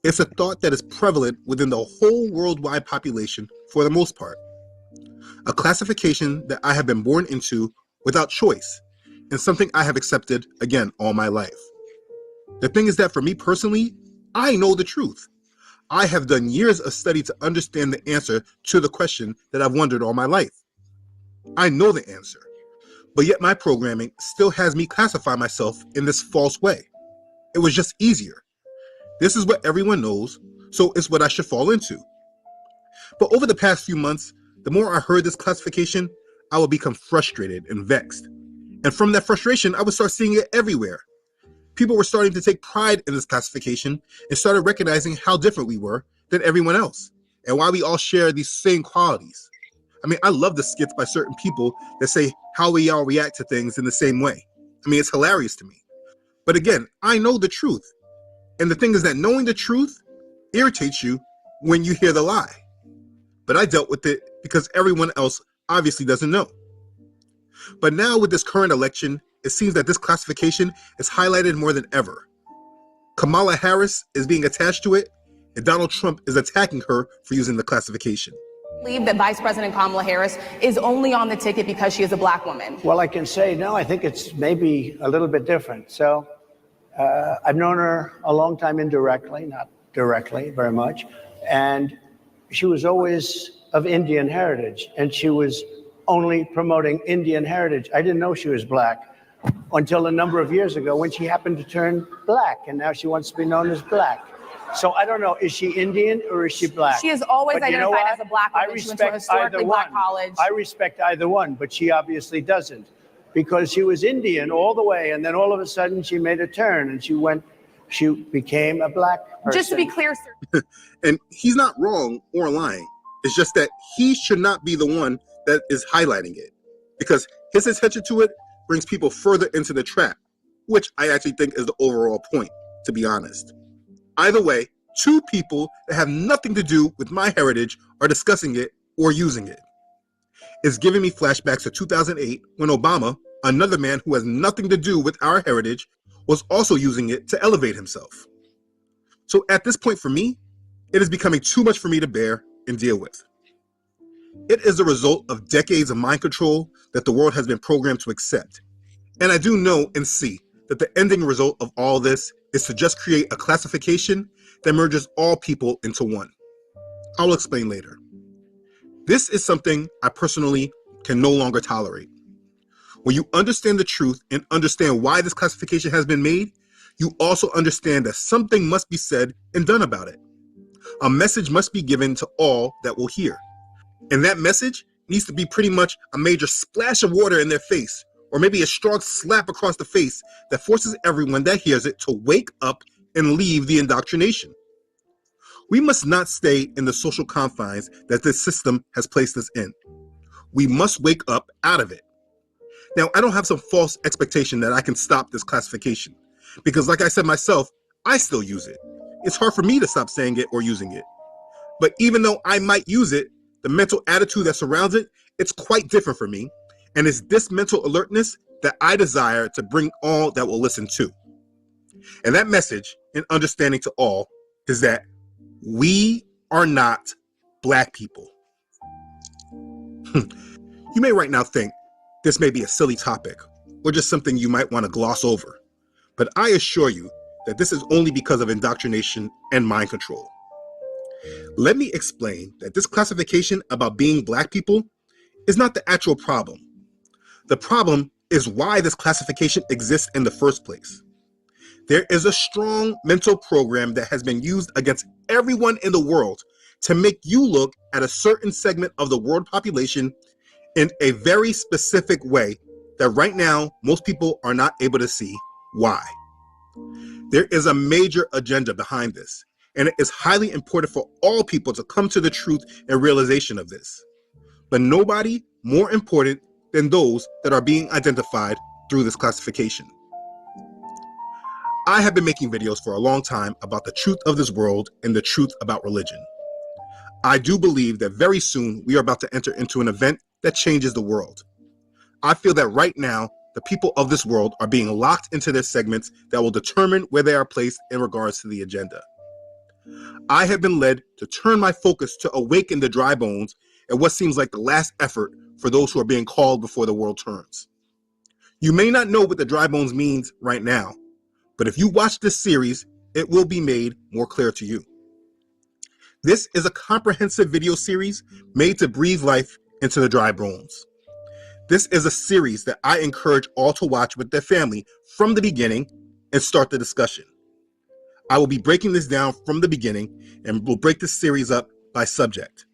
It's a thought that is prevalent within the whole worldwide population for the most part. A classification that I have been born into without choice, and something I have accepted, again, all my life. The thing is that for me personally, I know the truth. I have done years of study to understand the answer to the question that I've wondered all my life. I know the answer, but yet my programming still has me classify myself in this false way. It was just easier. This is what everyone knows, so it's what I should fall into. But over the past few months, the more I heard this classification, I would become frustrated and vexed. And from that frustration, I would start seeing it everywhere. People were starting to take pride in this classification and started recognizing how different we were than everyone else and why we all share these same qualities. I mean, I love the skits by certain people that say how we all react to things in the same way. I mean, it's hilarious to me. But again, I know the truth. And the thing is that knowing the truth irritates you when you hear the lie. But I dealt with it because everyone else obviously doesn't know. But now with this current election, it seems that this classification is highlighted more than ever. Kamala Harris is being attached to it, and Donald Trump is attacking her for using the classification. I believe that Vice President Kamala Harris is only on the ticket because she is a black woman. Well, I can say, no, I think it's maybe a little bit different. So I've known her a long time indirectly, not directly very much. And she was always of Indian heritage, and she was only promoting Indian heritage. I didn't know she was black until a number of years ago when she happened to turn black, and now she wants to be known as black. So I don't know, is she Indian or is she black? She has always But you know identified what? as a black woman. I She went to a respect historically either black one. college. I respect either one, but she obviously doesn't, because she was Indian all the way, and then all of a sudden she made a turn and she became a black person. Just to be clear, sir. And he's not wrong or lying. It's just that he should not be the one that is highlighting it, because his attention to it brings people further into the trap, which I actually think is the overall point, to be honest. Either way, two people that have nothing to do with my heritage are discussing it or using it. It's giving me flashbacks to 2008 when Obama, another man who has nothing to do with our heritage, was also using it to elevate himself. So at this point for me, it is becoming too much for me to bear and deal with. It is a result of decades of mind control that the world has been programmed to accept. And I do know and see that the ending result of all this is to just create a classification that merges all people into one. I'll explain later. This is something I personally can no longer tolerate. When you understand the truth and understand why this classification has been made, you also understand that something must be said and done about it. A message must be given to all that will hear. And that message needs to be pretty much a major splash of water in their face, or maybe a strong slap across the face that forces everyone that hears it to wake up and leave the indoctrination. We must not stay in the social confines that this system has placed us in. We must wake up out of it. Now, I don't have some false expectation that I can stop this classification, because like I said myself, I still use it. It's hard for me to stop saying it or using it. But even though I might use it, the mental attitude that surrounds it, it's quite different for me. And it's this mental alertness that I desire to bring all that will listen to. And that message and understanding to all is that we are not black people. You may right now think this may be a silly topic or just something you might want to gloss over. But I assure you that this is only because of indoctrination and mind control. Let me explain that this classification about being black people is not the actual problem. The problem is why this classification exists in the first place. There is a strong mental program that has been used against everyone in the world to make you look at a certain segment of the world population in a very specific way that right now most people are not able to see why. There is a major agenda behind this, and it is highly important for all people to come to the truth and realization of this. But nobody more important than those that are being identified through this classification. I have been making videos for a long time about the truth of this world and the truth about religion. I do believe that very soon we are about to enter into an event that changes the world. I feel that right now, the people of this world are being locked into their segments that will determine where they are placed in regards to the agenda. I have been led to turn my focus to awaken the dry bones at what seems like the last effort for those who are being called before the world turns. You may not know what the dry bones means right now, but if you watch this series, it will be made more clear to you. This is a comprehensive video series made to breathe life into the dry bones. This is a series that I encourage all to watch with their family from the beginning and start the discussion. I will be breaking this down from the beginning and will break this series up by subject.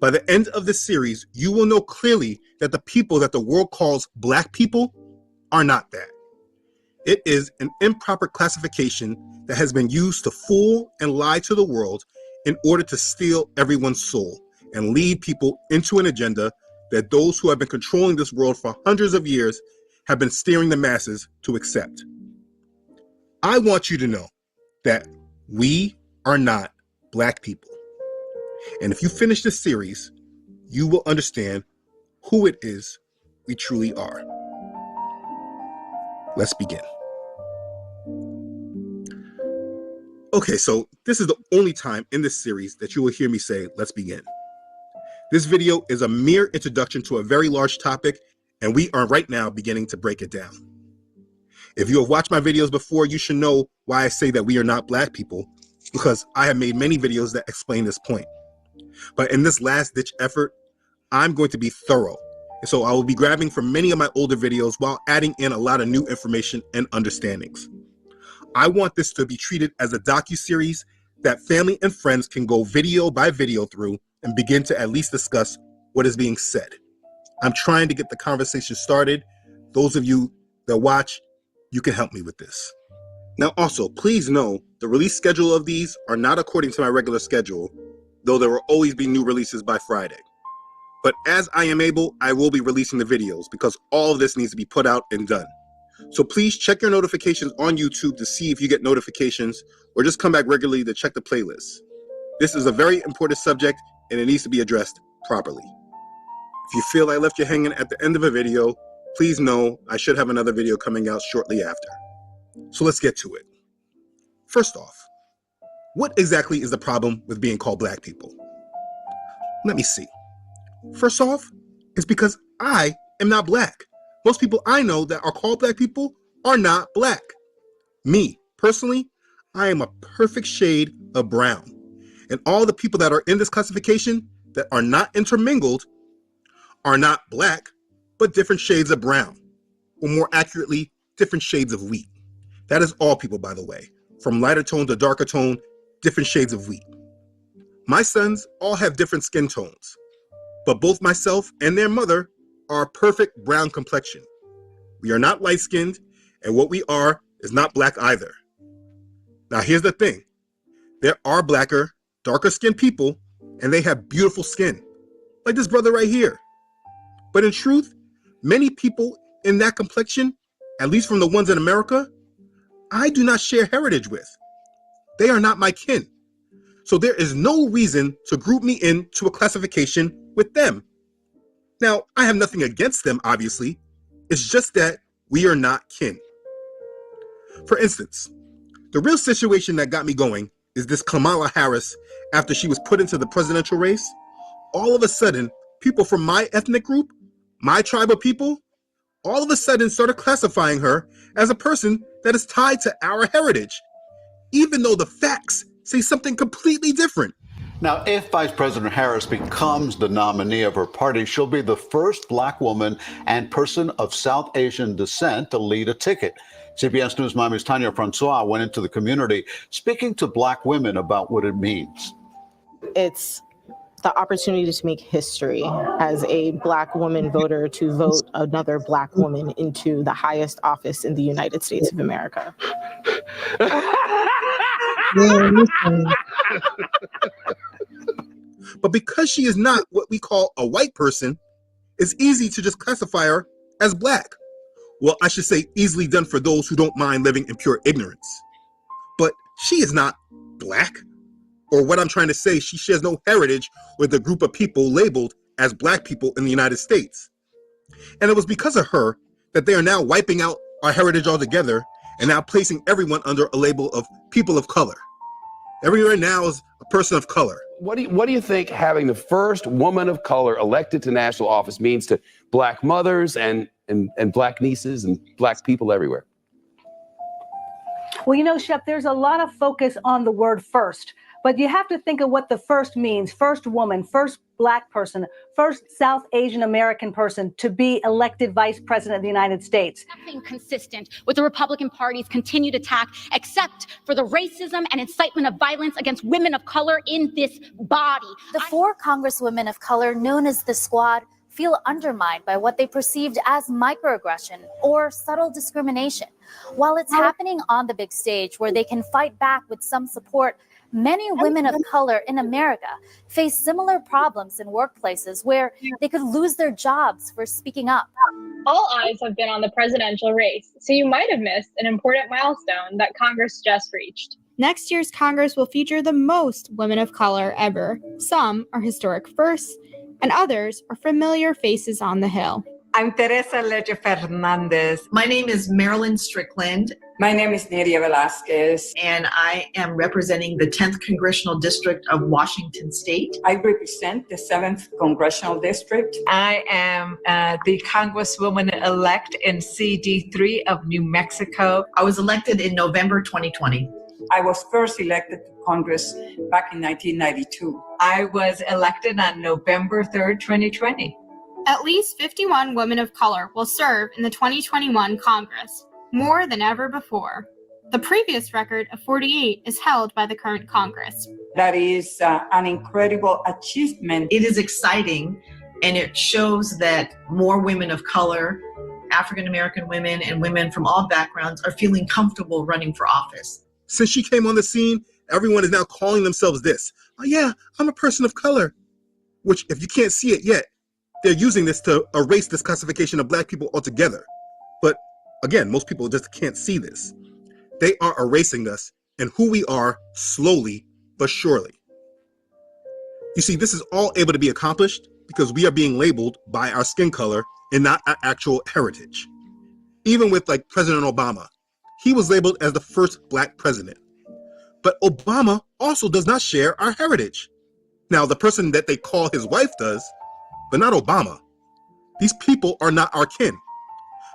By the end of this series, you will know clearly that the people that the world calls Black people are not that. It is an improper classification that has been used to fool and lie to the world in order to steal everyone's soul and lead people into an agenda that those who have been controlling this world for hundreds of years have been steering the masses to accept. I want you to know that we are not Black people. And if you finish this series, you will understand who it is we truly are. Let's begin. Okay, so this is the only time in this series that you will hear me say, let's begin. This video is a mere introduction to a very large topic, and we are right now beginning to break it down. If you have watched my videos before, you should know why I say that we are not Black people, because I have made many videos that explain this point. But in this last-ditch effort, I'm going to be thorough. And so I will be grabbing from many of my older videos while adding in a lot of new information and understandings. I want this to be treated as a docu-series that family and friends can go video by video through and begin to at least discuss what is being said. I'm trying to get the conversation started. Those of you that watch, you can help me with this. Now also, please know the release schedule of these are not according to my regular schedule, though there will always be new releases by Friday. But as I am able, I will be releasing the videos because all of this needs to be put out and done. So please check your notifications on YouTube to see if you get notifications, or just come back regularly to check the playlist. This is a very important subject and it needs to be addressed properly. If you feel I left you hanging at the end of a video, please know I should have another video coming out shortly after. So let's get to it. First off, what exactly is the problem with being called Black people? Let me see. First off, it's because I am not Black. Most people I know that are called Black people are not Black. Me, personally, I am a perfect shade of brown. And all the people that are in this classification that are not intermingled are not Black, but different shades of brown. Or more accurately, different shades of wheat. That is all people, by the way. From lighter tone to darker tone, different shades of wheat. My sons all have different skin tones, but both myself and their mother are a perfect brown complexion. We are not light-skinned, and what we are is not Black either. Now here's the thing. There are blacker, darker-skinned people, and they have beautiful skin, like this brother right here. But in truth, many people in that complexion, at least from the ones in America, I do not share heritage with. They are not my kin. So there is no reason to group me into a classification with them. Now, I have nothing against them, obviously. It's just that we are not kin. For instance, the real situation that got me going is this Kamala Harris. After she was put into the presidential race, all of a sudden, people from my ethnic group, my tribe of people, all of a sudden started classifying her as a person that is tied to our heritage, even though the facts say something completely different. Now, if Vice President Harris becomes the nominee of her party, she'll be the first Black woman and person of South Asian descent to lead a ticket. CBS News Miami's Tanya Francois went into the community speaking to Black women about what it means. It's the opportunity to make history as a Black woman voter, to vote another Black woman into the highest office in the United States of America. But because she is not what we call a white person, it's easy to just classify her as Black. Well, I should say easily done for those who don't mind living in pure ignorance. But she is not Black. Or what I'm trying to say, she shares no heritage with a group of people labeled as Black people in the United States. And it was because of her that they are now wiping out our heritage altogether and now placing everyone under a label of people of color. Everywhere now is a person of color. What do you think having the first woman of color elected to national office means to black mothers and black nieces and black people everywhere? Well, you know, Shep, there's a lot of focus on the word first, but you have to think of what the first means. First woman, first black person, first South Asian American person to be elected vice president of the United States. Nothing consistent with the Republican Party's continued attack, except for the racism and incitement of violence against women of color in this body. The four congresswomen of color known as the Squad feel undermined by what they perceived as microaggression or subtle discrimination. While it's happening on the big stage where they can fight back with some support, many women of color in America face similar problems in workplaces where they could lose their jobs for speaking up. All eyes have been on the presidential race, so you might have missed an important milestone that Congress just reached. Next year's Congress will feature the most women of color ever. Some are historic firsts, and others are familiar faces on the Hill. I'm Teresa Leche Fernandez. My name is Marilyn Strickland. My name is Nidia Velasquez. And I am representing the 10th Congressional District of Washington State. I represent the 7th Congressional District. I am the Congresswoman-elect in CD3 of New Mexico. I was elected in November 2020. I was first elected to Congress back in 1992. I was elected on November 3rd, 2020. At least 51 women of color will serve in the 2021 Congress, more than ever before. The previous record of 48 is held by the current Congress. That is an incredible achievement. It is exciting, and it shows that more women of color, African American women, and women from all backgrounds are feeling comfortable running for office. Since she came on the scene, everyone is now calling themselves this. Oh yeah, I'm a person of color. Which, if you can't see it yet, they're using this to erase this classification of black people altogether. But again, most people just can't see this. They are erasing us and who we are slowly but surely. You see, this is all able to be accomplished because we are being labeled by our skin color and not our actual heritage. Even with like President Obama, he was labeled as the first black president. But Obama also does not share our heritage. Now, the person that they call his wife does, but not Obama. These people are not our kin.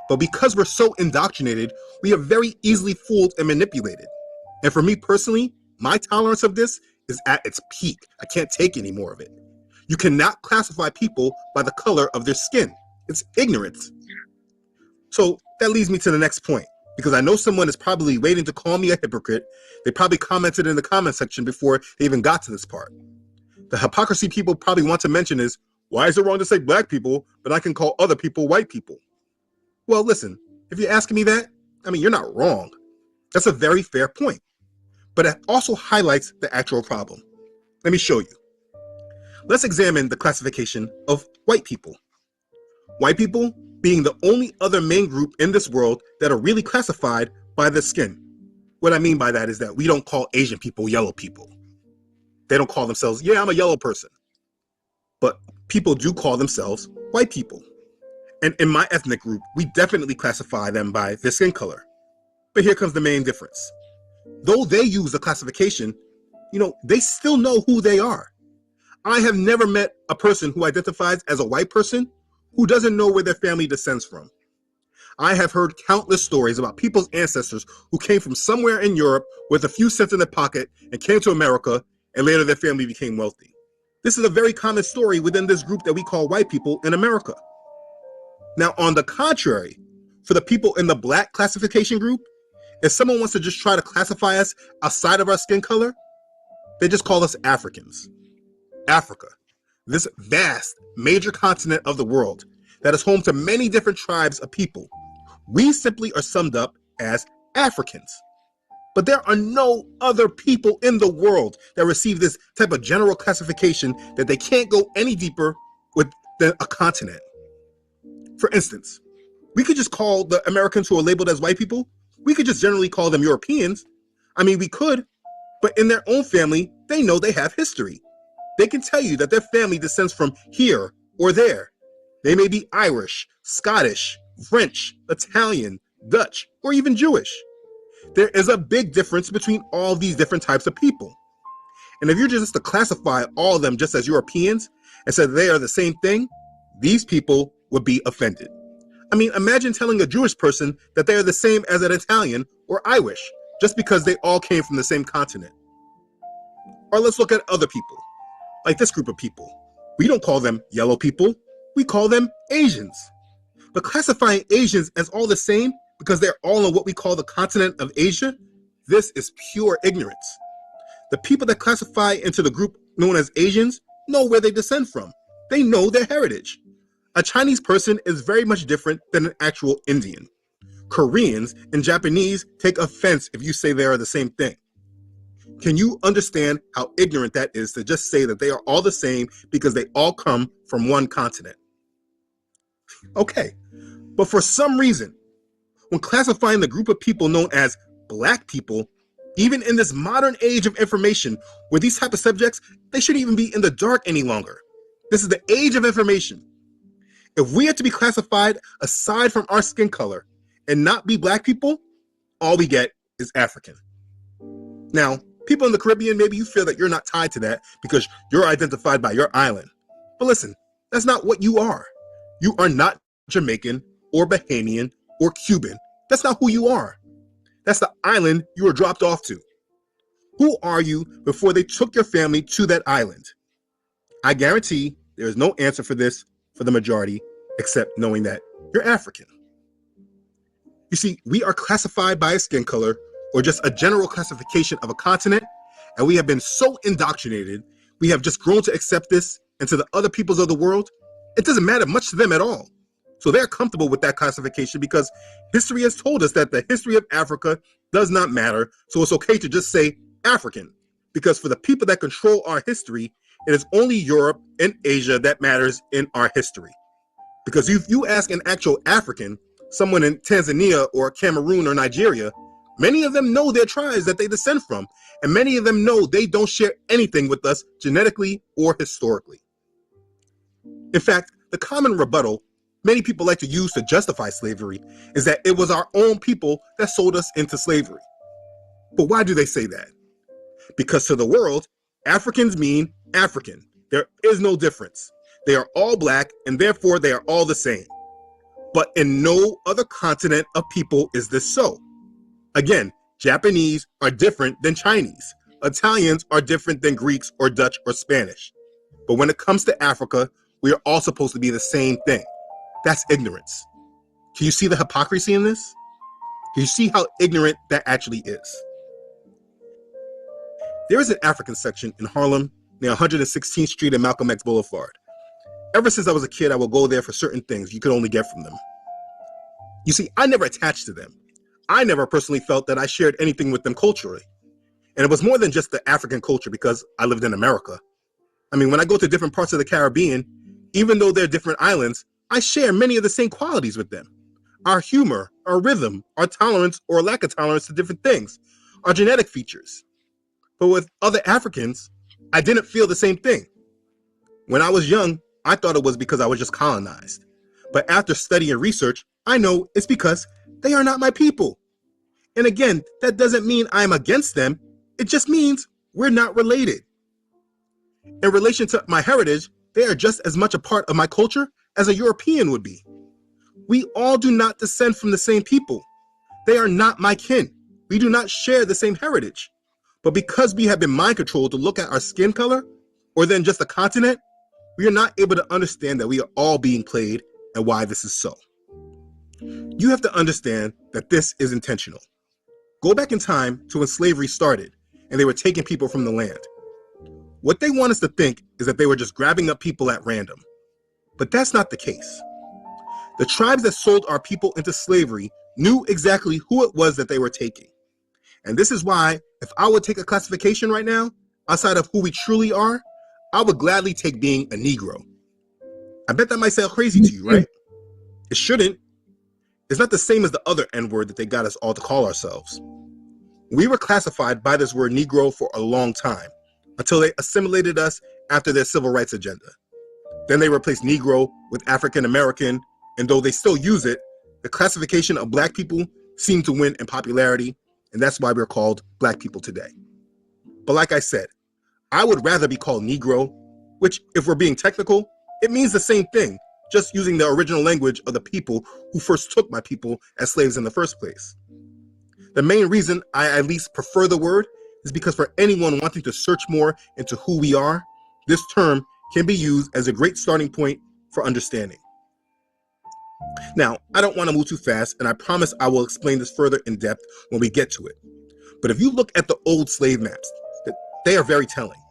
But because we're so indoctrinated, we are very easily fooled and manipulated. And for me personally, my tolerance of this is at its peak. I can't take any more of it. You cannot classify people by the color of their skin. It's ignorance. So that leads me to the next point, because I know someone is probably waiting to call me a hypocrite. They probably commented in the comment section before they even got to this part. The hypocrisy people probably want to mention is, why is it wrong to say black people, but I can call other people white people? Well, listen, if you're asking me that, I mean, you're not wrong. That's a very fair point. But it also highlights the actual problem. Let me show you. Let's examine the classification of white people. White people being the only other main group in this world that are really classified by their skin. What I mean by that is that we don't call Asian people yellow people. They don't call themselves, yeah, I'm a yellow person. But people do call themselves white people. And in my ethnic group, we definitely classify them by their skin color. But here comes the main difference. Though they use the classification, they still know who they are. I have never met a person who identifies as a white person who doesn't know where their family descends from. I have heard countless stories about people's ancestors who came from somewhere in Europe with a few cents in their pocket and came to America, and later their family became wealthy. This is a very common story within this group that we call white people in America. Now, on the contrary, for the people in the black classification group, if someone wants to just try to classify us outside of our skin color, they just call us Africans. Africa, this vast, major continent of the world that is home to many different tribes of people, we simply are summed up as Africans. But there are no other people in the world that receive this type of general classification that they can't go any deeper with than a continent. For instance, we could just call the Americans who are labeled as white people, we could just generally call them Europeans. I mean, we could, but in their own family, they know they have history. They can tell you that their family descends from here or there. They may be Irish, Scottish, French, Italian, Dutch, or even Jewish. There is a big difference between all these different types of people. And if you're just to classify all of them just as Europeans and say they are the same thing, these people would be offended. I mean, imagine telling a Jewish person that they are the same as an Italian or Irish just because they all came from the same continent. Or let's look at other people, like this group of people. We don't call them yellow people, we call them Asians. But classifying Asians as all the same because they're all on what we call the continent of Asia, this is pure ignorance. The people that classify into the group known as Asians know where they descend from. They know their heritage. A Chinese person is very much different than an actual Indian. Koreans and Japanese take offense if you say they are the same thing. Can you understand how ignorant that is to just say that they are all the same because they all come from one continent? Okay, but for some reason, when classifying the group of people known as Black people, even in this modern age of information where these type of subjects, they shouldn't even be in the dark any longer. This is the age of information. If we are to be classified aside from our skin color and not be Black people, all we get is African. Now, people in the Caribbean, maybe you feel that you're not tied to that because you're identified by your island. But listen, that's not what you are. You are not Jamaican or Bahamian or Cuban. That's not who you are. That's the island you were dropped off to. Who are you before they took your family to that island? I guarantee there is no answer for this for the majority except knowing that you're African. You see, we are classified by a skin color or just a general classification of a continent, and we have been so indoctrinated, we have just grown to accept this, and to the other peoples of the world, it doesn't matter much to them at all. So they're comfortable with that classification because history has told us that the history of Africa does not matter, so it's okay to just say African, because for the people that control our history, it is only Europe and Asia that matters in our history. Because if you ask an actual African, someone in Tanzania or Cameroon or Nigeria, many of them know their tribes that they descend from, and many of them know they don't share anything with us genetically or historically. In fact, the common rebuttal many people like to use to justify slavery is that it was our own people that sold us into slavery. But why do they say that? Because to the world, Africans mean African. There is no difference. They are all Black, and therefore they are all the same. But in no other continent of people is this so. Again, Japanese are different than Chinese. Italians are different than Greeks or Dutch or Spanish. But when it comes to Africa, we are all supposed to be the same thing. That's ignorance. Can you see the hypocrisy in this? Can you see how ignorant that actually is? There is an African section in Harlem near 116th Street and Malcolm X Boulevard. Ever since I was a kid, I would go there for certain things you could only get from them. You see, I never attached to them. I never personally felt that I shared anything with them culturally. And it was more than just the African culture because I lived in America. I mean, when I go to different parts of the Caribbean, even though they're different islands, I share many of the same qualities with them. Our humor, our rhythm, our tolerance or lack of tolerance to different things, our genetic features. But with other Africans, I didn't feel the same thing. When I was young, I thought it was because I was just colonized. But after study and research, I know it's because they are not my people. And again, that doesn't mean I'm against them. It just means we're not related. In relation to my heritage, they are just as much a part of my culture as a European would be. We all do not descend from the same people. They are not my kin. We do not share the same heritage. But because we have been mind controlled to look at our skin color, or then just a continent, we are not able to understand that we are all being played and why this is so. You have to understand that this is intentional. Go back in time to when slavery started and they were taking people from the land. What they want us to think is that they were just grabbing up people at random. But that's not the case. The tribes that sold our people into slavery knew exactly who it was that they were taking. And this is why, if I would take a classification right now, outside of who we truly are, I would gladly take being a Negro. I bet that might sound crazy to you, right? It shouldn't. It's not the same as the other N-word that they got us all to call ourselves. We were classified by this word Negro for a long time, until they assimilated us after their civil rights agenda. Then they replaced Negro with African American, and though they still use it, the classification of Black people seemed to win in popularity, and that's why we're called Black people today. But like I said, I would rather be called Negro, which, if we're being technical, it means the same thing, just using the original language of the people who first took my people as slaves in the first place. The main reason I at least prefer the word is because for anyone wanting to search more into who we are, this term can be used as a great starting point for understanding. Now, I don't want to move too fast, and I promise I will explain this further in depth when we get to it. But if you look at the old slave maps, they are very telling.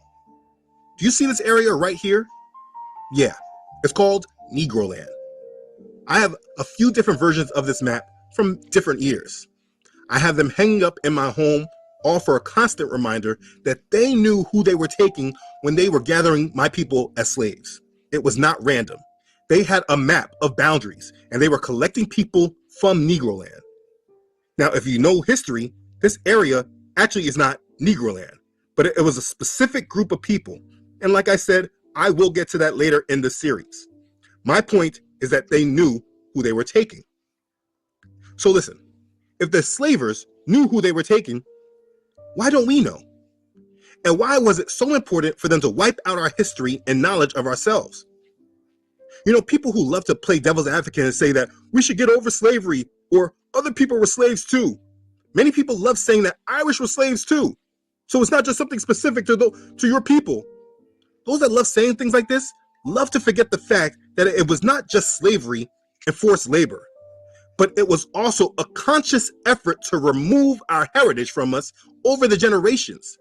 Do you see this area right here? Yeah, it's called Negroland. I have a few different versions of this map from different years. I have them hanging up in my home, all for a constant reminder that they knew who they were taking when they were gathering my people as slaves. It was not random. They had a map of boundaries, and they were collecting people from Negroland. Now, if you know history, this area actually is not Negroland, but it was a specific group of people. And like I said, I will get to that later in the series. My point is that they knew who they were taking. So listen, if the slavers knew who they were taking, why don't we know? And why was it so important for them to wipe out our history and knowledge of ourselves? You know, people who love to play devil's advocate and say that we should get over slavery or other people were slaves too. Many people love saying that Irish were slaves too. So it's not just something specific to your people. Those that love saying things like this love to forget the fact that it was not just slavery and forced labor, but it was also a conscious effort to remove our heritage from us over the generations.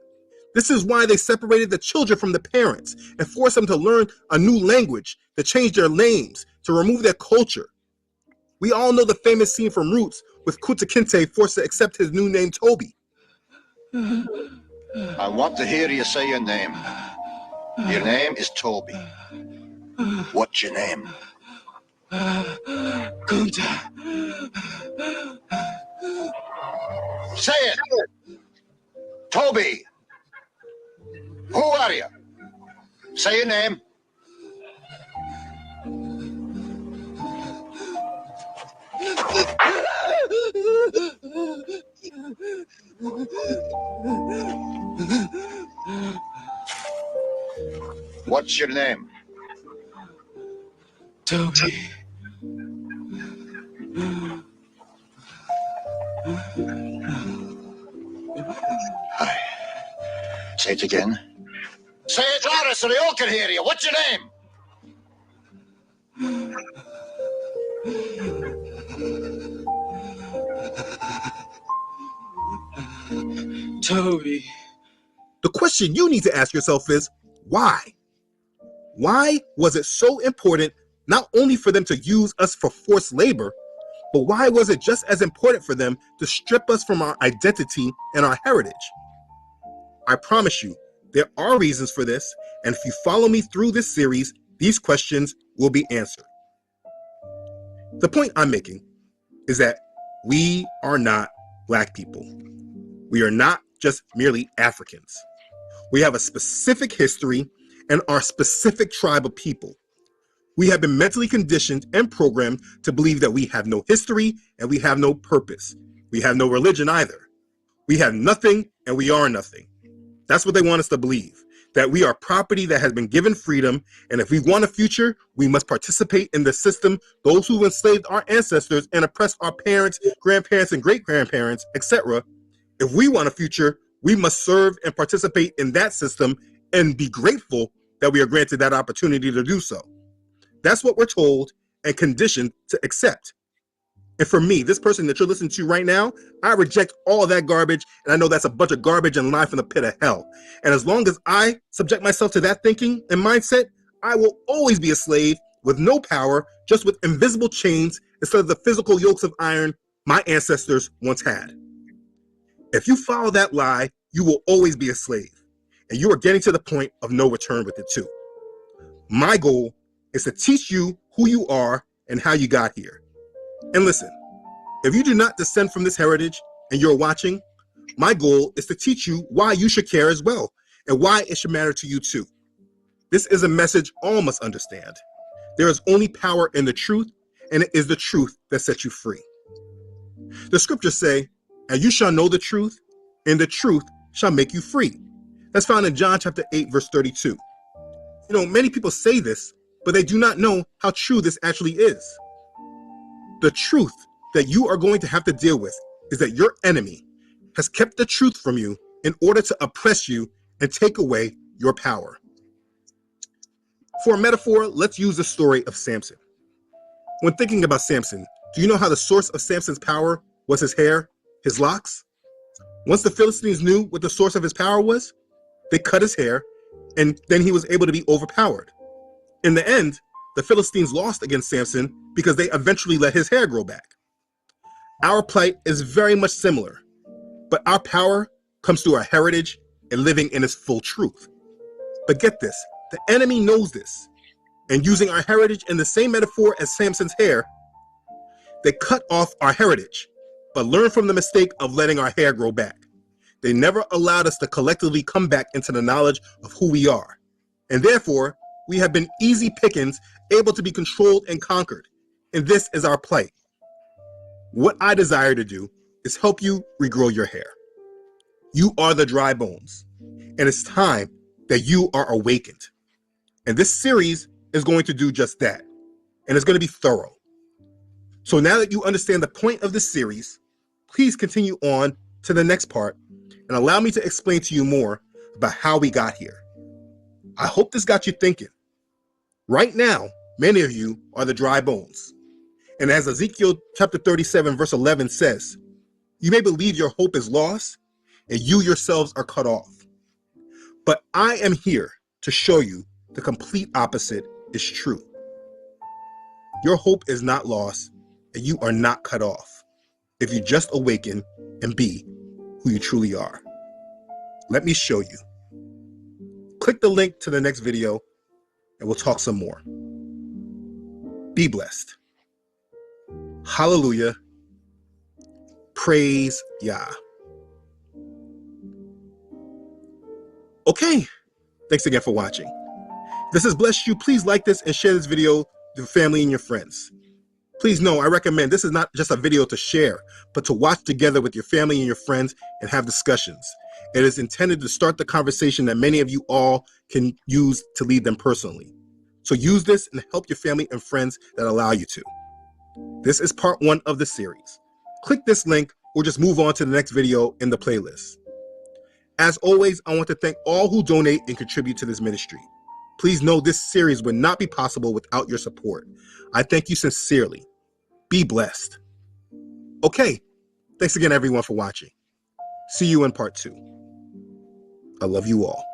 This is why they separated the children from the parents and forced them to learn a new language, to change their names, to remove their culture. We all know the famous scene from Roots with Kunta Kinte forced to accept his new name, Toby. I want to hear you say your name. Your name is Toby. What's your name? Kunta. Say it! Toby! Who are you? Say your name. What's your name? Toby. Hi. Say it again. Say it louder so they all can hear you. What's your name? Toby. The question you need to ask yourself is, why? Why was it so important not only for them to use us for forced labor, but why was it just as important for them to strip us from our identity and our heritage? I promise you, there are reasons for this, and if you follow me through this series, these questions will be answered. The point I'm making is that we are not Black people. We are not just merely Africans. We have a specific history and our specific tribe of people. We have been mentally conditioned and programmed to believe that we have no history and we have no purpose. We have no religion either. We have nothing and we are nothing. That's what they want us to believe, that we are property that has been given freedom, and if we want a future, we must participate in the system those who enslaved our ancestors and oppressed our parents, grandparents, and great-grandparents, etc. If we want a future, we must serve and participate in that system and be grateful that we are granted that opportunity to do so. That's what we're told and conditioned to accept. And for me, this person that you're listening to right now, I reject all of that garbage, and I know that's a bunch of garbage and lie from the pit of hell. And as long as I subject myself to that thinking and mindset, I will always be a slave with no power, just with invisible chains instead of the physical yokes of iron my ancestors once had. If you follow that lie, you will always be a slave, and you are getting to the point of no return with it too. My goal is to teach you who you are and how you got here. And listen, if you do not descend from this heritage and you're watching, my goal is to teach you why you should care as well and why it should matter to you too. This is a message all must understand. There is only power in the truth, and it is the truth that sets you free. The scriptures say, and you shall know the truth, and the truth shall make you free. That's found in John chapter 8, verse 32. Many people say this, but they do not know how true this actually is. The truth that you are going to have to deal with is that your enemy has kept the truth from you in order to oppress you and take away your power. For a metaphor, let's use the story of Samson. When thinking about Samson, do you know how the source of Samson's power was his hair, his locks? Once the Philistines knew what the source of his power was, they cut his hair, and then he was able to be overpowered. In the end, the Philistines lost against Samson because they eventually let his hair grow back. Our plight is very much similar, but our power comes through our heritage and living in its full truth. But get this, the enemy knows this, and using our heritage in the same metaphor as Samson's hair, they cut off our heritage, but learned from the mistake of letting our hair grow back. They never allowed us to collectively come back into the knowledge of who we are. And therefore, we have been easy pickings, able to be controlled and conquered. And this is our plight. What I desire to do is help you regrow your hair. You are the dry bones, and it's time that you are awakened. And this series is going to do just that, and it's going to be thorough. So now that you understand the point of this series, please continue on to the next part and allow me to explain to you more about how we got here. I hope this got you thinking. Right now, many of you are the dry bones. And as Ezekiel chapter 37, verse 11 says, you may believe your hope is lost and you yourselves are cut off. But I am here to show you the complete opposite is true. Your hope is not lost and you are not cut off if you just awaken and be who you truly are. Let me show you. Click the link to the next video and we'll talk some more. Be blessed. Hallelujah. Praise Yah. Okay, thanks again for watching. If this has blessed you, please like this and share this video with your family and your friends. Please know, I recommend this is not just a video to share, but to watch together with your family and your friends and have discussions. It is intended to start the conversation that many of you all can use to lead them personally. So use this and help your family and friends that allow you to. This is part 1 of the series. Click this link or just move on to the next video in the playlist. As always, I want to thank all who donate and contribute to this ministry. Please know this series would not be possible without your support. I thank you sincerely. Be blessed. Okay, thanks again everyone for watching. See you in part 2. I love you all.